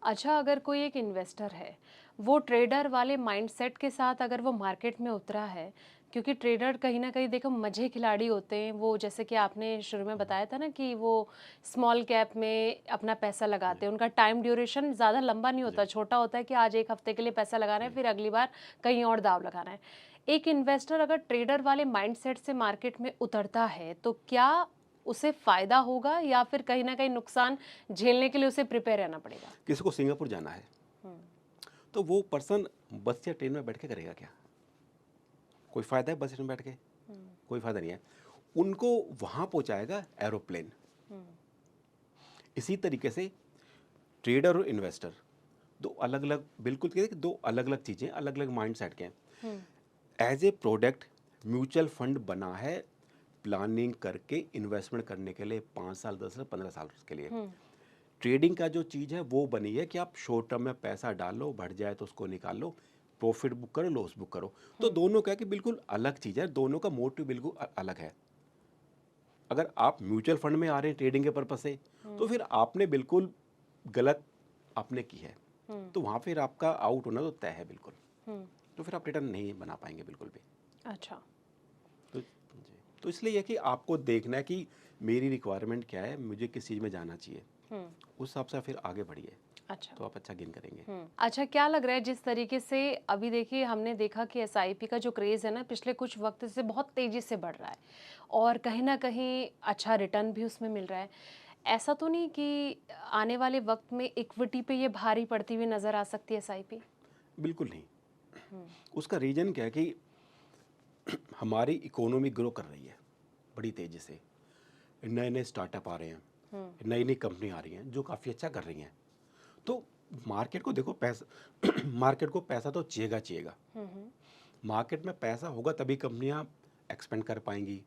अच्छा, अगर कोई एक इन्वेस्टर है, वो ट्रेडर वाले माइंडसेट के साथ अगर वो मार्केट में उतरा है, क्योंकि ट्रेडर कहीं न कहीं देखो मझे खिलाड़ी होते हैं, वो जैसे कि आपने शुरू में हुँ, बताया था ना कि वो स्मॉल कैप में अपना पैसा जी, लगाते हैं, उनका टाइम ड्यूरेशन ज़्यादा लंबा नहीं जी, होता, छोटा होता है कि आज 1 हफ्ते के लिए पैसा लगाना है, जी। फिर अगली बार कहीं और दाँव लगाना है। एक इन्वेस्टर अगर ट्रेडर वाले माइंडसेट से मार्केट में उतरता है, तो क्या उसे फ़ायदा होगा या फिर कहीं न कहीं नुकसान झेलने के लिए उसे प्रिपेयर रहना पड़ेगा? किसी को सिंगापुर जाना है, हुँ। तो वो पर्सन बस या ट्रेन में बैठ के करेगा क्या? कोई फ़ायदा है बस में बैठ के? हुँ, कोई फ़ायदा नहीं है। उनको वहाँ पहुँचाएगा एरोप्लेन। हुँ, इसी तरीके से ट्रेडर और इन्वेस्टर 2 अलग-अलग बिल्कुल कहते हैं कि 2 अलग-अलग चीज़ें, अलग-अलग माइंडसेट के हैं। हुँ, as a product mutual fund बना है प्लानिंग करके इन्वेस्टमेंट करने के लिए 5 साल, 10 साल, 15 साल के लिए। हुँ, ट्रेडिंग का जो चीज़ है वो बनी है कि आप शॉर्ट टर्म में पैसा डालो, बढ़ जाए तो उसको निकाल लो, प्रॉफिट बुक करो, लॉस बुक करो। तो हुँ, दोनों क्या है कि बिल्कुल अलग चीज़ है, दोनों का मोटिव बिल्कुल अलग है। अगर आप म्यूचुअल फंड में आ रहे हैं ट्रेडिंग के पर्पज़ से, तो हुँ, फिर आपने बिल्कुल गलत आपने की है। हुँ, तो वहाँ फिर आपका आउट होना तो तय है बिल्कुल। हुँ, तो फिर आप रिटर्न नहीं बना पाएँगे बिल्कुल भी। अच्छा, तो जी, तो इसलिए ये कि आपको देखना है कि मेरी रिक्वायरमेंट क्या है, मुझे किस चीज़ में जाना चाहिए। हुँ, उस हिसाब से फिर आगे बढ़िए, अच्छा, तो आप अच्छा गेन करेंगे। अच्छा, क्या लग रहा है जिस तरीके से अभी देखिए हमने देखा कि एसआईपी का जो क्रेज़ है ना पिछले कुछ वक़्त से बहुत तेज़ी से बढ़ रहा है और कहीं न कहीं अच्छा रिटर्न भी उसमें मिल रहा है। ऐसा तो नहीं कि आने वाले वक़्त में इक्विटी पे ये भारी पड़ती हुई नज़र आ सकती है एसआईपी? बिल्कुल नहीं। हुँ, उसका रीज़न क्या है कि हमारी इकोनॉमी ग्रो कर रही है, बड़ी तेज़ी से। नए-नए स्टार्टअप आ रहे हैं, हुँ, नई-नई कंपनी आ रही हैं, जो काफ़ी अच्छा कर रही हैं। तो मार्केट को देखो पैसा मार्केट को पैसा तो चाहिएगा। हुँ, हुँ, मार्केट में पैसा होगा तभी कंपनियां एक्सपेंड कर पाएंगी।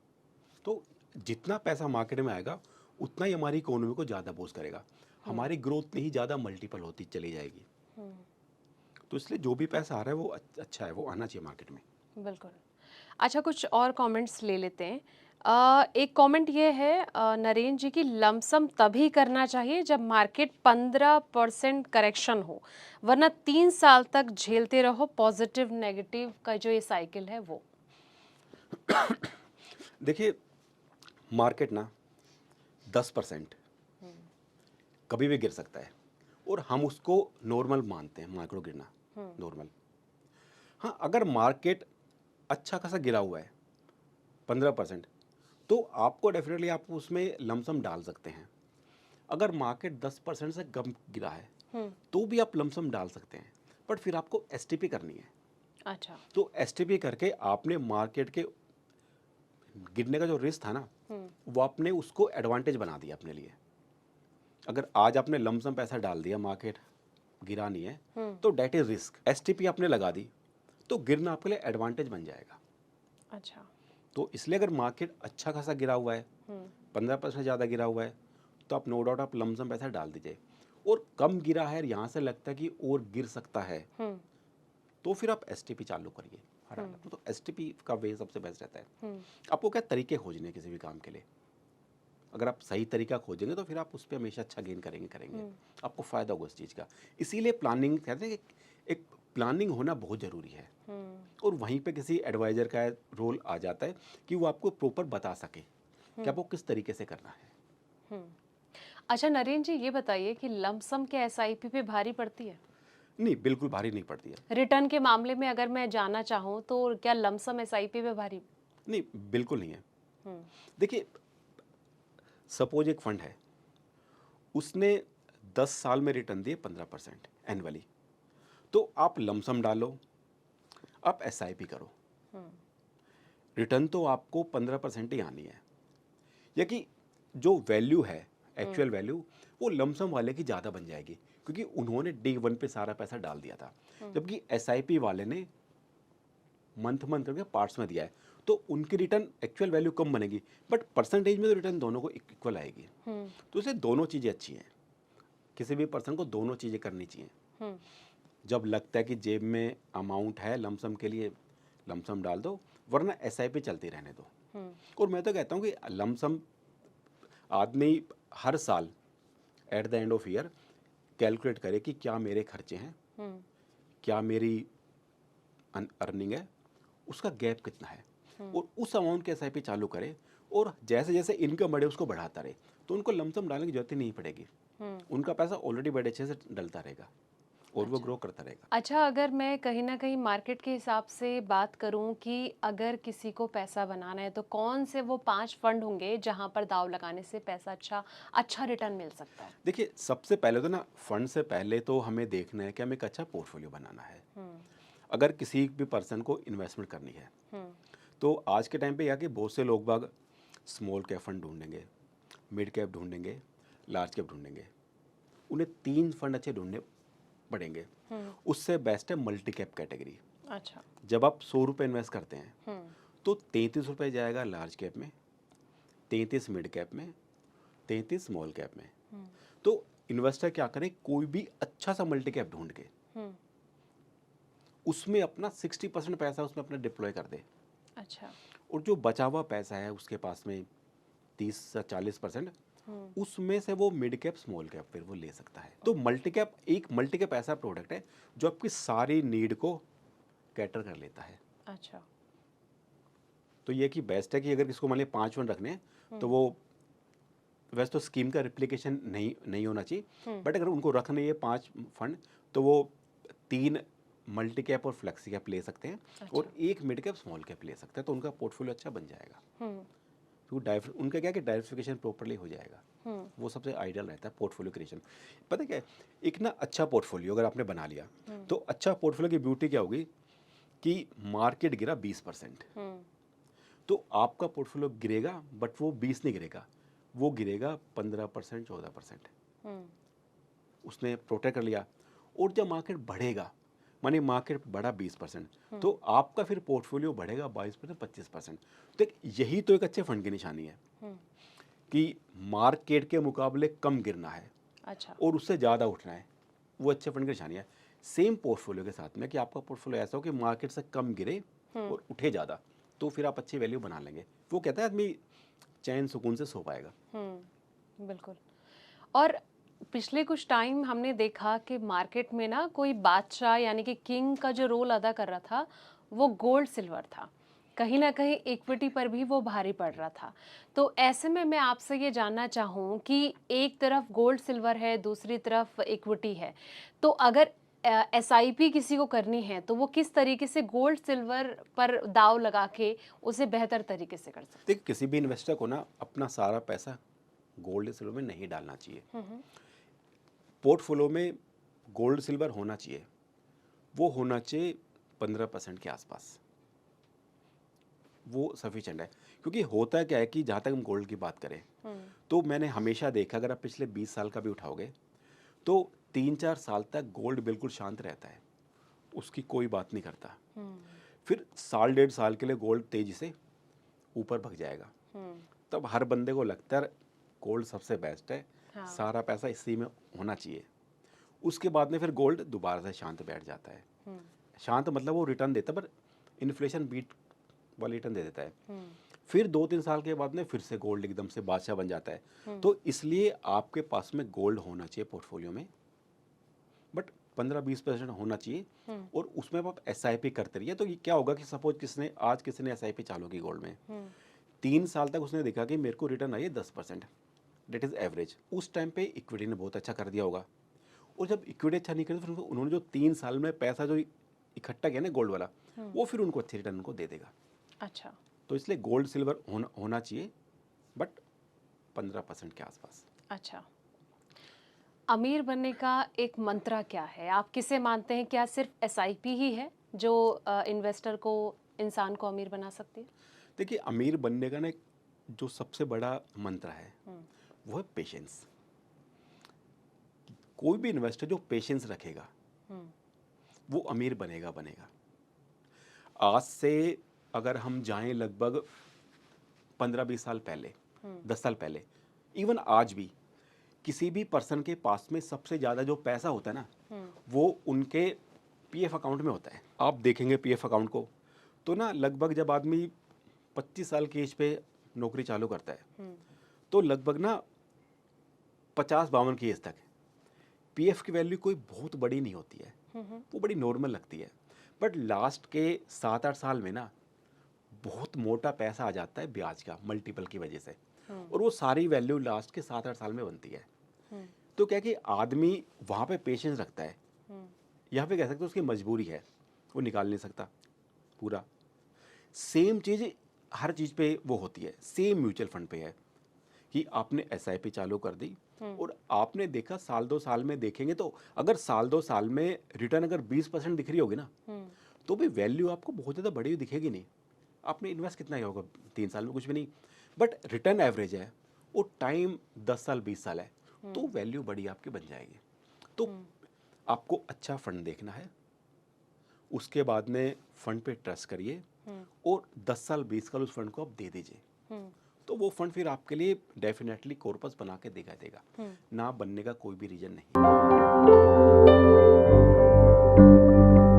तो जितना पैसा मार्केट में आएगा उतना ही हमारी इकोनॉमी को ज़्यादा बूस्ट करेगा। हुँ, हमारी ग्रोथ नहीं ज़्यादा मल्टीपल होती चली जाएगी। हुँ, तो इसलिए जो भी पैसा आ रहा है वो अच्छा है, वो आना चाहिए मार्केट में। बिल्कुल। अच्छा, कुछ और कमेंट्स ले लेते हैं। एक कमेंट ये है नरेंद्र जी की लमसम तभी करना चाहिए जब मार्केट 15% करेक्शन हो, वरना 3 साल तक झेलते रहो पॉजिटिव नेगेटिव का जो ये साइकिल है वो। देखिए, मार्केट ना 10% हुँ, कभी भी गिर सकता है और हम उसको नॉर्मल मानते हैं, मार्केट को गिरना हुँ, नॉर्मल। हाँ, अगर मार्केट अच्छा खासा गिरा हुआ है 15%, तो आपको डेफिनेटली आप उसमें लमसम डाल सकते हैं। अगर मार्केट 10% से कम गिरा है हुँ, तो भी आप लमसम डाल सकते हैं, बट फिर आपको एसटीपी करनी है। अच्छा। तो एसटीपी करके आपने मार्केट के गिरने का जो रिस्क था ना, हुँ, वो आपने उसको एडवांटेज बना दिया अपने लिए। अगर आज आपने लमसम पैसा डाल दिया, मार्केट गिरा नहीं है, हुँ, तो डेट इज रिस्क। एसटीपी आपने लगा दी तो गिरना आपके लिए एडवांटेज बन जाएगा। अच्छा। तो इसलिए अगर मार्केट अच्छा खासा गिरा हुआ है, हुँ, 15% ज़्यादा गिरा हुआ है, तो आप नो डाउट आप लमसम पैसा डाल दीजिए। और कम गिरा है और यहाँ से लगता है कि और गिर सकता है, हुँ, तो फिर आप एसटीपी चालू करिए हर हुँ, हालत में। तो एसटीपी का वे सबसे बेस्ट रहता है। हुँ, आपको क्या तरीके खोजने हैं किसी भी काम के लिए। अगर आप सही तरीका खोजेंगे तो फिर आप उस पे हमेशा अच्छा गेन करेंगे। हुँ, आपको फ़ायदा होगा उस चीज़ का। इसीलिए प्लानिंग कहते हैं कि एक प्लानिंग होना बहुत ज़रूरी है। हुँ, और वहीं पे किसी एडवाइज़र का रोल आ जाता है कि वो आपको प्रॉपर बता सके कि हुँ, आपको किस तरीके से करना है। हुँ। अच्छा नरेंद्र जी ये बताइए कि लमसम क्या एसआईपी पे भारी पड़ती है? नहीं, बिल्कुल भारी नहीं पड़ती है। रिटर्न के मामले में अगर मैं जानना चाहूँ तो क्या लमसम एसआईपी पे भारी? नहीं, बिल्कुल नहीं है। हुँ, देखिए, सपोज़ एक फंड है, उसने 10 साल में रिटर्न दिए 15% एनुअली। तो आप लमसम डालो, आप एसआईपी करो। हुँ, रिटर्न तो आपको 15% ही आनी है। या कि जो वैल्यू है, हुँ, एक्चुअल वैल्यू, वो लमसम वाले की ज़्यादा बन जाएगी, क्योंकि उन्होंने डे वन पे सारा पैसा डाल दिया था। हुँ, जबकि एसआईपी वाले ने मंथ मंथ करके पार्ट्स में दिया है, तो उनकी रिटर्न एक्चुअल वैल्यू कम बनेगी, बट परसेंटेज में तो रिटर्न दोनों को इक्वल आएगी। हुँ, तो इसलिए दोनों चीज़ें अच्छी हैं। किसी भी पर्सन को दोनों चीज़ें करनी चाहिए। हुँ, जब लगता है कि जेब में अमाउंट है लमसम के लिए, लमसम डाल दो, वरना एसआईपी चलती रहने दो। हुँ, और मैं तो कहता हूँ कि लमसम आदमी हर साल at the end of year calculate करे कि क्या मेरे खर्चे हैं, हम्म, क्या मेरी अर्निंग है, उसका गैप कितना है, हम्म, और उस अमाउंट के एसआईपी चालू करे, और जैसे जैसे इनकम बढ़े उसको बढ़ाता रहे, तो उनको लमसम डालने की जरूरत ही नहीं पड़ेगी। हम्म। उनका पैसा ऑलरेडी बड़े अच्छे से डलता रहेगा और वो अच्छा। ग्रो करता रहेगा। अच्छा, अगर मैं कहीं न कहीं मार्केट के हिसाब से बात करूँ कि अगर किसी को पैसा बनाना है, तो कौन से वो 5 फंड होंगे जहाँ पर दाँव लगाने से पैसा अच्छा रिटर्न मिल सकता है? देखिए, सबसे पहले तो ना, फंड से पहले तो हमें देखना है कि हमें एक अच्छा पोर्टफोलियो बनाना है। हुँ, अगर किसी भी पर्सन को इन्वेस्टमेंट करनी है, हुँ, तो आज के टाइम पे या कि बहुत से लोग बाग स्मॉल कैप फंड ढूंढेंगे, मिड कैप ढूंढेंगे, लार्ज कैप ढूंढेंगे। उन्हें 3 फंड अच्छे ढूंढने पड़ेंगे। हुँ। उससे बेस्ट है मल्टी कैप कैटेगरी। अच्छा। जब आप 100 रुपये इन्वेस्ट करते हैं, हुँ, तो 33 रुपये जाएगा लार्ज कैप में, 33 मिड कैप में, 33 स्मॉल कैप में। हुँ, तो इन्वेस्टर क्या करें, कोई भी अच्छा सा मल्टी कैप ढूंढ के हुँ। उसमें अपना 60% पैसा उसमें अपना डिप्लॉय कर दे, अच्छा। और जो बचा हुआ पैसा है उसके पास में 30 से 40%, हुँ, उसमें से वो मिड कैप स्मॉल कैप फिर वो ले सकता है। तो मल्टी कैप ऐसा प्रोडक्ट है जो आपकी सारी नीड को कैटर कर लेता है। अच्छा। तो ये कि बेस्ट है कि अगर किसको मान लिया 5 फंड रखने हैं, तो हुँ, वो वैसे तो स्कीम का रिप्लिकेशन नहीं नहीं होना चाहिए, हुँ। बट अगर उनको रखने ये 5 फंड, तो वो 3 मल्टी कैप और फ्लेक्सी कैप ले सकते हैं, अच्छा। और 1 मिड कैप स्मॉल कैप ले सकते हैं, तो उनका पोर्टफोलियो अच्छा बन जाएगा। हुँ, तो उनका क्या है कि डाइवर्सिफिकेशन प्रॉपर्ली हो जाएगा। हुँ, वो सबसे आइडियल रहता है पोर्टफोलियो क्रिएशन। पता है क्या है, एक ना अच्छा पोर्टफोलियो अगर आपने बना लिया, हुँ, तो अच्छा पोर्टफोलियो की ब्यूटी क्या होगी कि मार्केट गिरा 20%, हुँ, तो आपका पोर्टफोलियो गिरेगा, बट वो 20 नहीं गिरेगा, वो गिरेगा 15%, 14%। हुँ, उसने प्रोटेक्ट कर लिया। और जब मार्केट बढ़ेगा, माने मार्केट बढ़ा 20%, हुँ, तो आपका फिर पोर्टफोलियो बढ़ेगा 22%, 25%। तो यही तो एक अच्छे फंड की निशानी है हुँ। कि मार्केट के मुकाबले कम गिरना है अच्छा। और उससे ज़्यादा उठना है। वो अच्छे फंड की निशानी है। सेम पोर्टफोलियो के साथ में कि आपका पोर्टफोलियो ऐसा हो कि मार्केट से कम गिरे हुँ, और उठे ज़्यादा, तो फिर आप अच्छी वैल्यू बना लेंगे। वो कहता है आदमी चैन सुकून से सो पाएगा। हुँ, बिल्कुल। और पिछले कुछ टाइम हमने देखा कि मार्केट में ना कोई बादशाह यानी कि किंग का जो रोल अदा कर रहा था, वो गोल्ड सिल्वर था। कहीं न कहीं इक्विटी पर भी वो भारी पड़ रहा था। तो ऐसे में मैं आपसे ये जानना चाहूँ कि एक तरफ गोल्ड सिल्वर है, दूसरी तरफ इक्विटी है। तो अगर एसआईपी किसी को करनी है, तो वो किस तरीके से गोल्ड सिल्वर पर दाँव लगा के उसे बेहतर तरीके से कर सकता देखिए, किसी भी इन्वेस्टर को ना अपना सारा पैसा गोल्ड सिल्वर में नहीं डालना चाहिए। है? हुँ, हुँ। पोर्टफोलियो में गोल्ड सिल्वर होना चाहिए, वो होना चाहिए 15% के आसपास। वो सफिशेंट है। क्योंकि होता क्या है कि जहाँ तक हम गोल्ड की बात करें, हुँ, तो मैंने हमेशा देखा, अगर आप पिछले 20 साल का भी उठाओगे, तो 3-4 साल तक गोल्ड बिल्कुल शांत रहता है, उसकी कोई बात नहीं करता। हुँ, फिर साल 1.5 साल के लिए गोल्ड तेजी से ऊपर भग जाएगा। हुँ। तब हर बंदे को लगता है गोल्ड सबसे बेस्ट है, हाँ। सारा पैसा इसी में होना चाहिए। उसके बाद में फिर गोल्ड दोबारा से शांत बैठ जाता है। हुँ, शांत मतलब वो रिटर्न देता है, पर इन्फ्लेशन बीट वाली रिटर्न दे देता है। हुँ, फिर 2-3 साल के बाद में फिर से गोल्ड एकदम से बादशाह बन जाता है। हुँ, तो इसलिए आपके पास में गोल्ड होना चाहिए पोर्टफोलियो में, बट 15-20% होना चाहिए। हुँ, और उसमें अब आप एस आई पी करते रहिए। तो ये क्या होगा कि सपोज किसी ने एस आई पी चालू की गोल्ड में, हुँ, 3 साल तक उसने देखा कि मेरे को रिटर्न आई है 10%, डेट इज़ एवरेज। उस टाइम पे इक्विटी ने बहुत अच्छा कर दिया होगा। और जब इक्विटी अच्छा नहीं करी, तो फिर उन्होंने जो 3 साल में पैसा जो इकट्ठा किया ना गोल्ड वाला, हुँ। वो फिर उनको अच्छी रिटर्न उनको दे देगा। अच्छा, तो इसलिए गोल्ड सिल्वर होना चाहिए, बट 15% के आसपास। अच्छा। अमीर बनने का एक मंत्रा क्या है? आप किसे मानते हैं? क्या सिर्फ़ एसआईपी ही है जो इन्वेस्टर को इंसान को अमीर बना सकती है? देखिए, अमीर बनने का ना एक जो सबसे बड़ा मंत्र है, हुँ, वो है पेशेंस। कोई भी इन्वेस्टर जो पेशेंस रखेगा, हुँ, वो अमीर बनेगा बनेगा। आज से अगर हम जाएं लगभग 15-20 साल पहले, हुँ, 10 साल पहले, इवन आज भी किसी भी पर्सन के पास में सबसे ज़्यादा जो पैसा होता है ना, हुँ, वो उनके पीएफ अकाउंट में होता है। आप देखेंगे पीएफ अकाउंट को, तो ना लगभग जब आदमी 25 साल की एज पे नौकरी चालू करता है, हुँ, तो लगभग ना 50-52 की एज तक पीएफ की वैल्यू कोई बहुत बड़ी नहीं होती है, वो बड़ी नॉर्मल लगती है, बट लास्ट के 7-8 साल में ना बहुत मोटा पैसा आ जाता है ब्याज का मल्टीपल की वजह से, और वो सारी वैल्यू लास्ट के 7-8 साल में बनती है। तो क्या कि आदमी वहाँ पे पेशेंस रखता है, यहाँ पे कह सकते हो उसकी मजबूरी है, वो निकाल नहीं सकता पूरा। सेम चीज़ हर चीज़ पे वो होती है, सेम म्यूचुअल फंड पे है कि आपने एसआईपी चालू कर दी और आपने देखा साल 2 साल में देखेंगे तो अगर साल 2 साल में रिटर्न अगर 20% दिख रही होगी ना, तो भी वैल्यू आपको बहुत ज़्यादा बड़ी हुई दिखेगी नहीं। आपने इन्वेस्ट कितना किया होगा 3 साल में, कुछ भी नहीं, बट रिटर्न एवरेज है, वो टाइम 10 साल 20 साल है, तो वैल्यू बड़ी आपकी बन जाएगी। तो आपको अच्छा फंड देखना है, उसके बाद में फंड पे ट्रस्ट करिए और 10 साल 20 साल उस फंड को आप दे दीजिए, तो वो फंड फिर आपके लिए डेफिनेटली कॉर्पस बना के देगा, ना बनने का कोई भी रीजन नहीं।